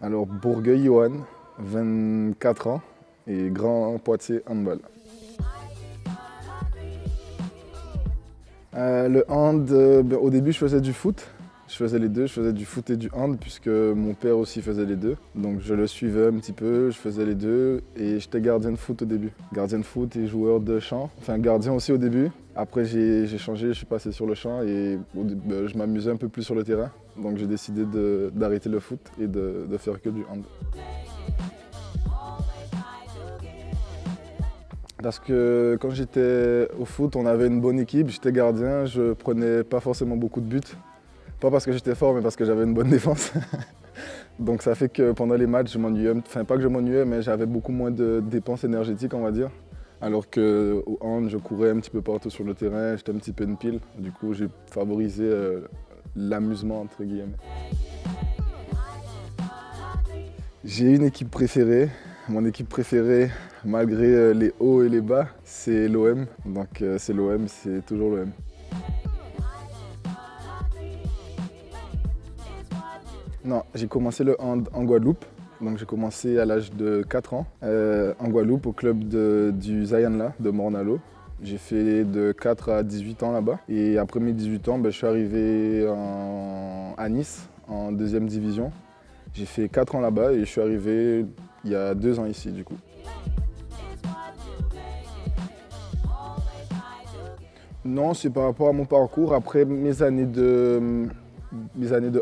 Alors Bourgueil Johan, 24 ans et Grand Poitiers handball. Le hand, au début je faisais du foot. Je faisais les deux, je faisais du foot et du hand puisque mon père aussi faisait les deux. Donc je le suivais un petit peu, je faisais les deux et j'étais gardien de foot au début. Gardien de foot et joueur de champ, enfin gardien aussi au début. Après j'ai changé, je suis passé sur le champ et je m'amusais un peu plus sur le terrain. Donc j'ai décidé d'arrêter le foot et de faire que du hand. Parce que quand j'étais au foot, on avait une bonne équipe, j'étais gardien, je prenais pas forcément beaucoup de buts. Pas parce que j'étais fort, mais parce que j'avais une bonne défense. Donc ça fait que pendant les matchs, je m'ennuyais, enfin pas que je m'ennuyais, mais j'avais beaucoup moins de dépenses énergétiques, on va dire. Alors qu'au hand, je courais un petit peu partout sur le terrain, j'étais un petit peu une pile. Du coup, j'ai favorisé l'amusement, entre guillemets. J'ai une équipe préférée. Mon équipe préférée, malgré les hauts et les bas, c'est l'OM. Donc c'est l'OM, c'est toujours l'OM. Non, j'ai commencé le hand en Guadeloupe. Donc j'ai commencé à l'âge de 4 ans en Guadeloupe au club du Zayanla de Morne-à-l'Eau. J'ai fait de 4 à 18 ans là-bas. Et après mes 18 ans, je suis arrivé à Nice en deuxième division. J'ai fait 4 ans là-bas et je suis arrivé il y a 2 ans ici du coup. Non, c'est par rapport à mon parcours. Après mes années de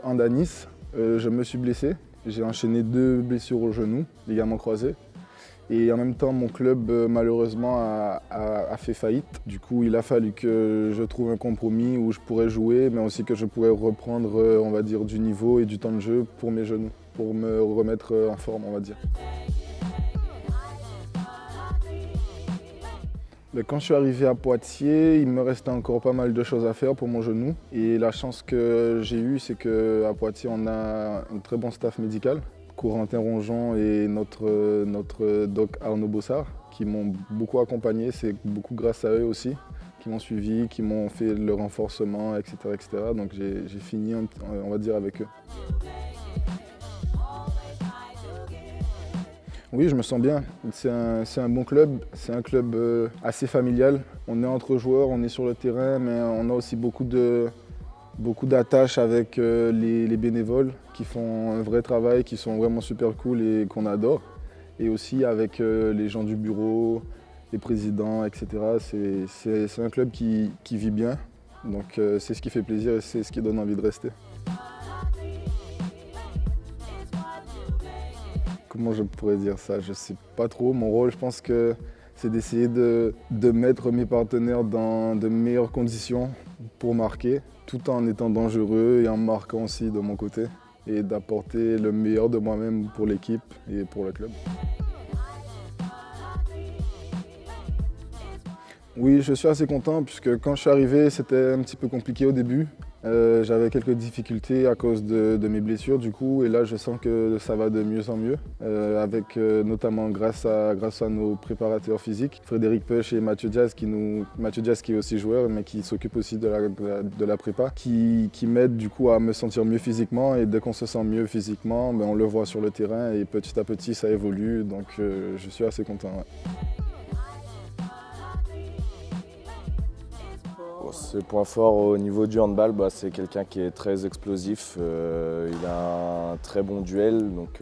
hand à Nice, je me suis blessé. J'ai enchaîné 2 blessures au genou, ligaments croisés. Et en même temps, mon club, malheureusement, a fait faillite. Du coup, il a fallu que je trouve un compromis où je pourrais jouer, mais aussi que je pourrais reprendre, on va dire, du niveau et du temps de jeu pour mes genoux, pour me remettre en forme, on va dire. Mais quand je suis arrivé à Poitiers, il me restait encore pas mal de choses à faire pour mon genou. Et la chance que j'ai eue, c'est qu'à Poitiers, on a un très bon staff médical. Corentin Ronjon et notre doc Arnaud Bossard, qui m'ont beaucoup accompagné. C'est beaucoup grâce à eux aussi, qui m'ont suivi, qui m'ont fait le renforcement, etc. etc. Donc j'ai fini, on va dire, avec eux. Oui, je me sens bien. C'est un bon club, c'est un club assez familial. On est entre joueurs, on est sur le terrain, mais on a aussi beaucoup d'attaches avec les bénévoles qui font un vrai travail, qui sont vraiment super cool et qu'on adore. Et aussi avec les gens du bureau, les présidents, etc. C'est un club qui vit bien. Donc c'est ce qui fait plaisir et c'est ce qui donne envie de rester. Comment je pourrais dire ça? Je ne sais pas trop. Mon rôle, je pense que c'est d'essayer de mettre mes partenaires dans de meilleures conditions pour marquer, tout en étant dangereux et en marquant aussi de mon côté, et d'apporter le meilleur de moi-même pour l'équipe et pour le club. Oui, je suis assez content puisque quand je suis arrivé, c'était un petit peu compliqué au début. J'avais quelques difficultés à cause de mes blessures du coup, et là je sens que ça va de mieux en mieux, notamment grâce à nos préparateurs physiques, Frédéric Peuch et Mathieu Diaz qui est aussi joueur mais qui s'occupe aussi de la prépa, qui m'aident du coup à me sentir mieux physiquement, et dès qu'on se sent mieux physiquement, on le voit sur le terrain et petit à petit ça évolue, donc je suis assez content. Ouais. Ses points forts au niveau du handball, c'est quelqu'un qui est très explosif, il a un très bon duel, donc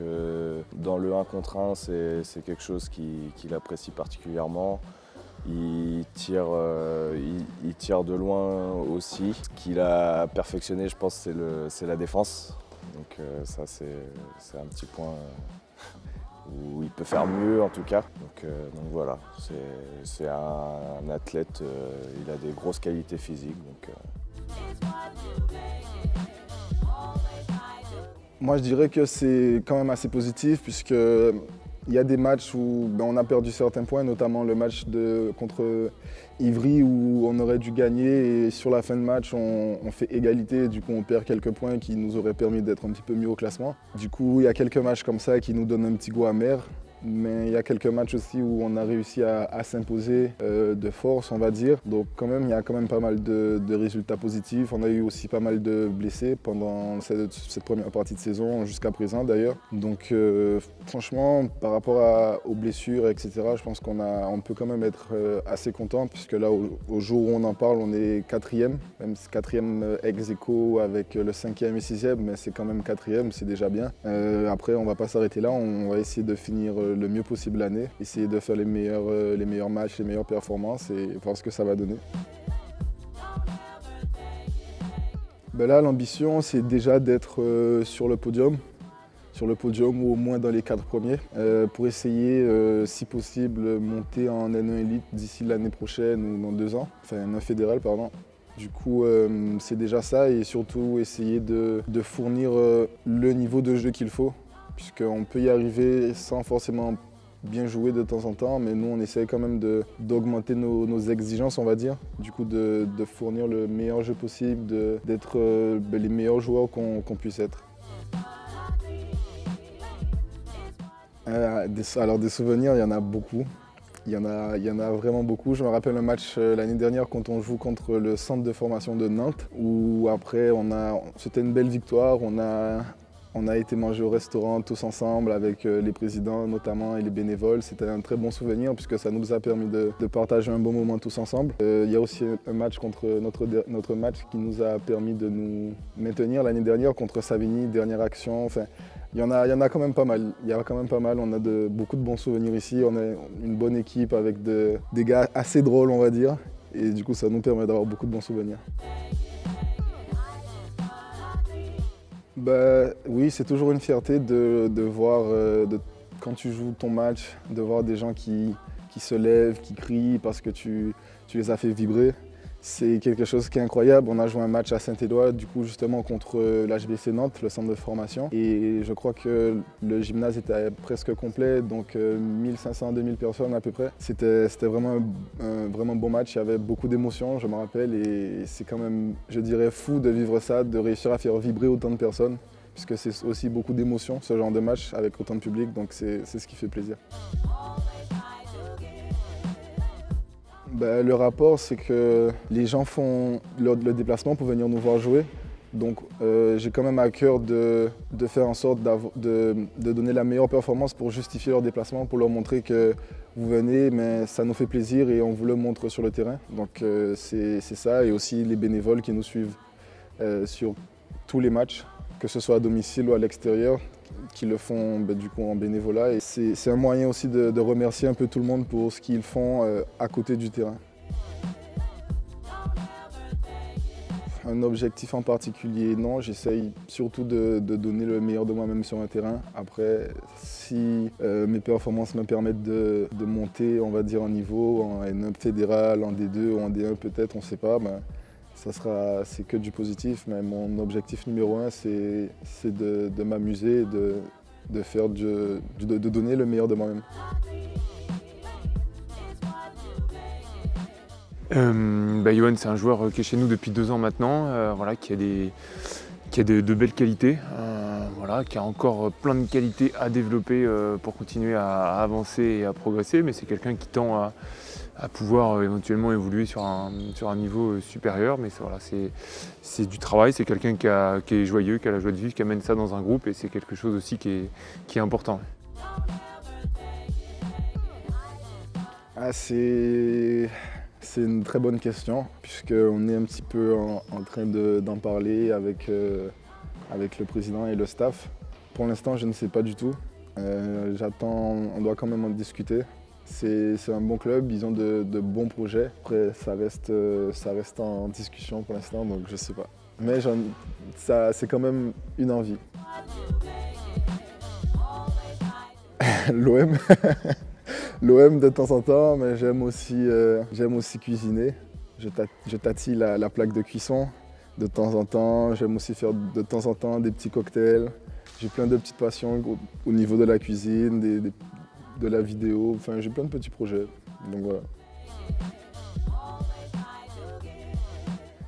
dans le 1 contre 1 c'est quelque chose qu'il apprécie particulièrement. Il tire de loin aussi. Ce qu'il a perfectionné, je pense, c'est la défense, donc ça c'est un petit point où il peut faire mieux en tout cas. Donc voilà, c'est un athlète, il a des grosses qualités physiques. Moi je dirais que c'est quand même assez positif puisque il y a des matchs où on a perdu certains points, notamment le match contre Ivry où on aurait dû gagner et sur la fin de match on fait égalité et du coup on perd quelques points qui nous auraient permis d'être un petit peu mieux au classement. Du coup il y a quelques matchs comme ça qui nous donnent un petit goût amer, mais il y a quelques matchs aussi où on a réussi à s'imposer de force, on va dire. Donc quand même, il y a quand même pas mal de résultats positifs. On a eu aussi pas mal de blessés pendant cette première partie de saison, jusqu'à présent d'ailleurs. Donc franchement, par rapport aux blessures, etc., je pense qu'on peut quand même être assez content, puisque là, au jour où on en parle, on est 4e, même 4e ex aequo avec le 5e et 6e, mais c'est quand même 4e, c'est déjà bien. Après, on va pas s'arrêter là, on va essayer de finir le mieux possible l'année, essayer de faire les meilleurs matchs, les meilleures performances et voir ce que ça va donner. Ben là, l'ambition, c'est déjà d'être sur le podium ou au moins dans les 4 premiers, pour essayer, si possible, monter en N1 Elite d'ici l'année prochaine ou dans 2 ans, enfin N1 fédéral, pardon. Du coup, c'est déjà ça et surtout essayer de fournir le niveau de jeu qu'il faut, puisqu'on peut y arriver sans forcément bien jouer de temps en temps, mais nous on essaie quand même d'augmenter nos exigences, on va dire. Du coup, de fournir le meilleur jeu possible, d'être les meilleurs joueurs qu'on puisse être. Alors des souvenirs, il y en a beaucoup. Il y en a vraiment beaucoup. Je me rappelle un match l'année dernière quand on joue contre le centre de formation de Nantes, où après c'était une belle victoire. On a été manger au restaurant tous ensemble avec les présidents notamment et les bénévoles. C'était un très bon souvenir puisque ça nous a permis de partager un bon moment tous ensemble. Il y a aussi un match contre notre match qui nous a permis de nous maintenir l'année dernière contre Savigny, dernière action. Enfin, il y en a quand même pas mal. Il y a quand même pas mal. On a beaucoup de bons souvenirs ici. On a une bonne équipe avec des gars assez drôles, on va dire. Et du coup, ça nous permet d'avoir beaucoup de bons souvenirs. Bah, oui, c'est toujours une fierté de voir, quand tu joues ton match, de voir des gens qui se lèvent, qui crient parce que tu les as fait vibrer. C'est quelque chose qui est incroyable. On a joué un match à Saint-Éloi, du coup justement contre l'HBC Nantes, le centre de formation. Et je crois que le gymnase était presque complet, donc 1500-2000 personnes à peu près. C'était vraiment un vraiment bon match, il y avait beaucoup d'émotions, je me rappelle. Et c'est quand même, je dirais, fou de vivre ça, de réussir à faire vibrer autant de personnes, puisque c'est aussi beaucoup d'émotions, ce genre de match, avec autant de public, donc c'est ce qui fait plaisir. Ben, le rapport, c'est que les gens font le déplacement pour venir nous voir jouer. Donc j'ai quand même à cœur de faire en sorte de donner la meilleure performance pour justifier leur déplacement, pour leur montrer que vous venez, mais ça nous fait plaisir et on vous le montre sur le terrain. Donc c'est ça, et aussi les bénévoles qui nous suivent sur tous les matchs, que ce soit à domicile ou à l'extérieur, qui le font du coup en bénévolat. Et c'est un moyen aussi de remercier un peu tout le monde pour ce qu'ils font à côté du terrain. Un objectif en particulier, non, j'essaye surtout de donner le meilleur de moi-même sur un terrain. Après, si mes performances me permettent de monter, on va dire, en niveau, en N1 fédéral, en D2 ou en D1 peut-être, on ne sait pas, ben, c'est que du positif, mais mon objectif numéro 1, c'est de m'amuser, de donner le meilleur de moi-même. Yohan, c'est un joueur qui est chez nous depuis 2 ans maintenant, voilà, qui a de belles qualités, voilà, qui a encore plein de qualités à développer pour continuer à avancer et à progresser, mais c'est quelqu'un qui tend à pouvoir éventuellement évoluer sur un niveau supérieur, mais voilà, c'est du travail, c'est quelqu'un qui est joyeux, qui a la joie de vivre, qui amène ça dans un groupe, et c'est quelque chose aussi qui est important. Ah, c'est une très bonne question, puisqu'on est un petit peu en train d'en parler avec le président et le staff. Pour l'instant, je ne sais pas du tout. On doit quand même en discuter. C'est un bon club, ils ont de bons projets. Après, ça reste en discussion pour l'instant, donc je ne sais pas. Mais c'est quand même une envie. L'OM. L'OM de temps en temps, mais j'aime aussi cuisiner. Je tâtis la plaque de cuisson de temps en temps. J'aime aussi faire de temps en temps des petits cocktails. J'ai plein de petites passions au niveau de la cuisine, de la vidéo. Enfin, j'ai plein de petits projets. Donc voilà.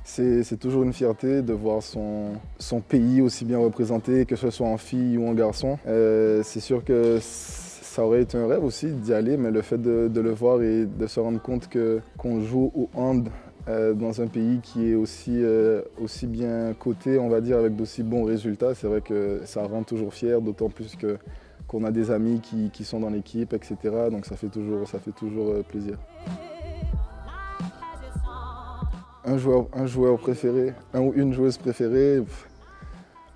C'est toujours une fierté de voir son pays aussi bien représenté, que ce soit en fille ou en garçon. C'est sûr que Ça aurait été un rêve aussi d'y aller, mais le fait de le voir et de se rendre compte qu'on joue au hand dans un pays qui est aussi bien coté, on va dire, avec d'aussi bons résultats, c'est vrai que ça rend toujours fier, d'autant plus qu'on a des amis qui sont dans l'équipe, etc. Donc ça fait toujours plaisir. Un joueur préféré, un ou une joueuse préférée,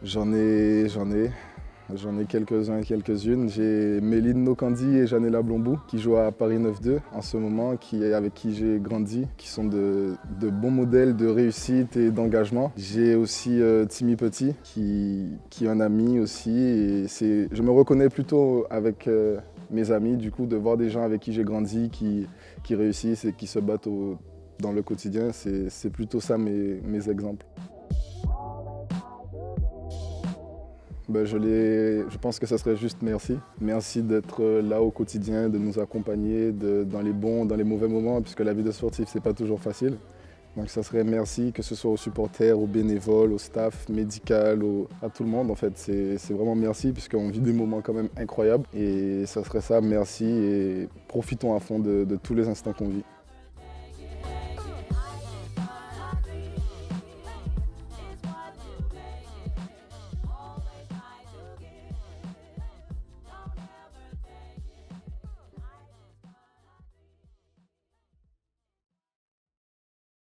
j'en ai quelques-uns et quelques-unes. J'ai Méline Nokandi et Janela Blombou qui jouent à Paris 9-2 en ce moment, avec qui j'ai grandi, qui sont de bons modèles de réussite et d'engagement. J'ai aussi Timmy Petit qui est un ami aussi. Et je me reconnais plutôt avec mes amis, du coup, de voir des gens avec qui j'ai grandi, qui réussissent et qui se battent dans le quotidien. C'est plutôt ça mes exemples. Je pense que ça serait juste merci. Merci d'être là au quotidien, de nous accompagner dans les bons, dans les mauvais moments, puisque la vie de sportif, c'est pas toujours facile. Donc ça serait merci, que ce soit aux supporters, aux bénévoles, au staff médical, à tout le monde. En fait, c'est vraiment merci, puisqu'on vit des moments quand même incroyables. Et ça serait ça, merci, et profitons à fond de tous les instants qu'on vit.